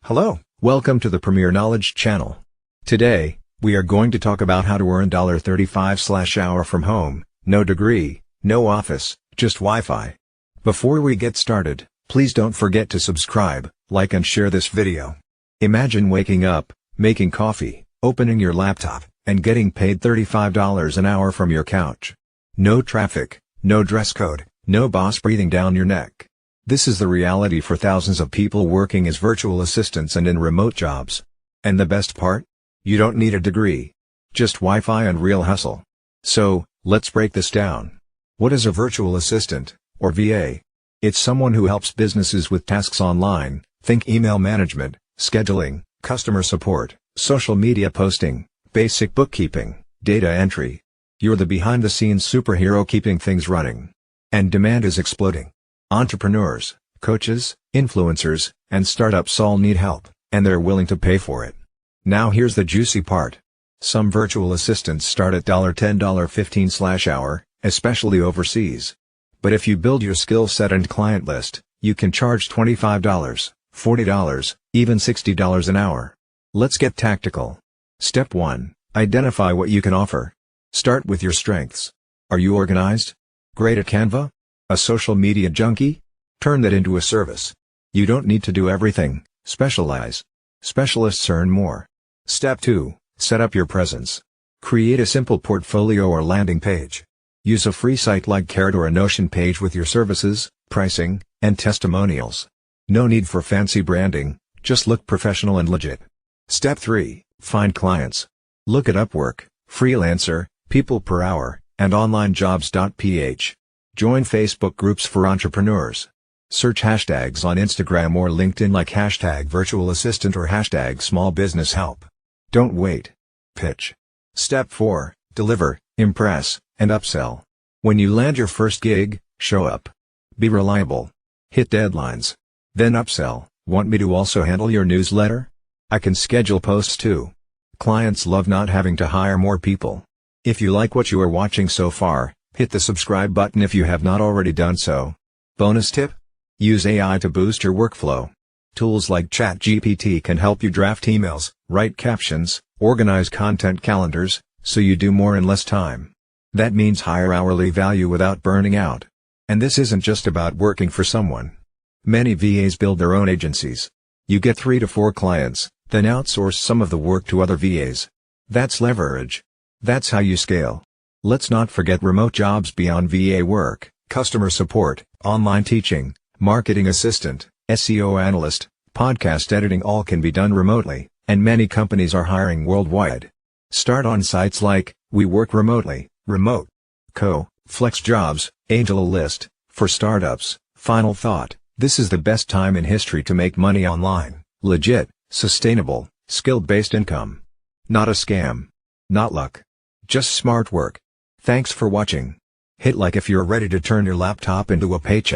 Hello, welcome to the Premier Knowledge Channel. Today, we are going to talk about how to earn $35/hour from home, no degree, no office, just Wi-Fi. Before we get started, please don't forget to subscribe, like and share this video. Imagine waking up, making coffee, opening your laptop, and getting paid $35 an hour from your couch. No traffic, no dress code, no boss breathing down your neck. This is the reality for thousands of people working as virtual assistants and in remote jobs. And the best part? You don't need a degree. Just Wi-Fi and real hustle. So, let's break this down. What is a virtual assistant, or VA? It's someone who helps businesses with tasks online, think email management, scheduling, customer support, social media posting, basic bookkeeping, data entry. You're the behind-the-scenes superhero keeping things running. And demand is exploding. Entrepreneurs, coaches, influencers, and startups all need help, and they're willing to pay for it. Now here's the juicy part. Some virtual assistants start at $10, $15/hour, especially overseas. But if you build your skill set and client list, you can charge $25, $40, even $60 an hour. Let's get tactical. Step 1. Identify what you can offer. Start with your strengths. Are you organized? Great at Canva? A social media junkie? Turn that into a service. You don't need to do everything, specialize. Specialists earn more. Step 2. Set up your presence. Create a simple portfolio or landing page. Use a free site like Carrot or a Notion page with your services, pricing, and testimonials. No need for fancy branding, just look professional and legit. Step 3. Find clients. Look at Upwork, Freelancer, People Per Hour, and OnlineJobs.ph. Join Facebook groups for entrepreneurs. Search hashtags on Instagram or LinkedIn like #virtualassistant or #smallbusinesshelp. Don't wait. Pitch. Step 4. Deliver, impress, and upsell. When you land your first gig, show up. Be reliable. Hit deadlines. Then upsell. Want me to also handle your newsletter? I can schedule posts too. Clients love not having to hire more people. If you like what you are watching so far, hit the subscribe button if you have not already done so. Bonus tip? Use AI to boost your workflow. Tools like ChatGPT can help you draft emails, write captions, organize content calendars, so you do more in less time. That means higher hourly value without burning out. And this isn't just about working for someone. Many VAs build their own agencies. You get 3 to 4 clients, then outsource some of the work to other VAs. That's leverage. That's how you scale. Let's not forget remote jobs beyond VA work: customer support, online teaching, marketing assistant, SEO analyst, podcast editing. All can be done remotely, and many companies are hiring worldwide. Start on sites like We Work Remotely, Remote, Co, Flex Jobs, AngelList. For startups, final thought: this is the best time in history to make money online. Legit, sustainable, skill-based income. Not a scam. Not luck. Just smart work. Thanks for watching. Hit like if you're ready to turn your laptop into a paycheck.